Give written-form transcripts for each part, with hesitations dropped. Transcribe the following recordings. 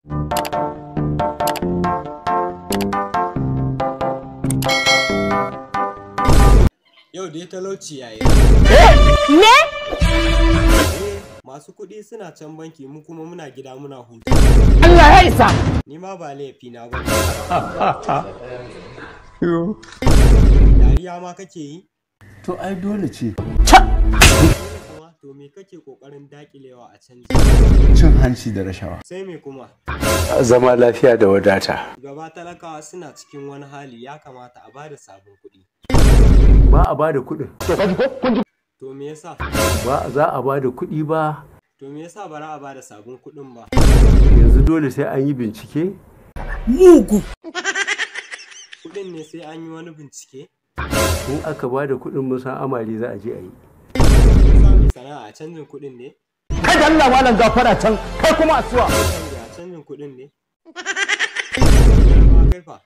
Yau dai talauci yayi. Me? Masu kuɗi suna can banki mu kuma muna gida muna hutu. Allah ya isa. Ni ma ba laifi na ba. Dariya ma kake yi? To ai dole ce. Kuma to me kake kokarin dakilewa a canji? Cin hanci da rashawa. Sai me kuma? Zama lafiya da wadata. Gaba talakawa suna cikin wani hali ya kamata a bada sabon kuɗi. Ba a bada kuɗin. To me yasa? Ba za a bada kuɗi ba. To me yasa ba za a bada sabon kuɗin ba? Yanzu dole sai an yi bincike. Mugu. Kuɗin ne sai an yi wani bincike? In aka bada kuɗin mun san amari za a je a yi. Sami sana'a a canjin kuɗin ne? Kai da Allah malam gafara can, kai kuma asuwa. A canjin kuɗin ne? Kai fa?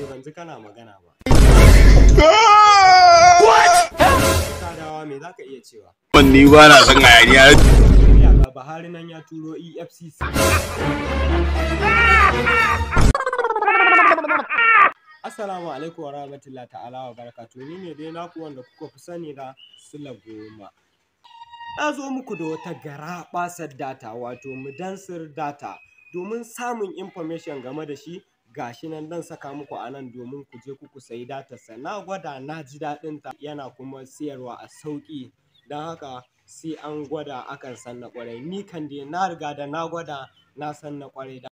Ban ji kana magana ba. Kadawa me za ka iya cewa? Ni ba na son hayaniya. Ya ga Buhari nan ya turo EFCC. Assalamu alaikum wa rahmatullahi ta'ala wa barakatuh. Ni ne dai naku wanda kuka fi sani da Sula Goma. Na zo muku da wata garaɓasar data wato mudansir data domin samun information game da shi. Gashi nan dan saka muku a nan domin ku je ku sayi datarsa. Na gwada na ji daɗin ta yana kuma siyarwa a sauƙi. Don haka sai an gwada akan san na ƙwarai. Ni kan dai na riga da na gwada na san na ƙwarai.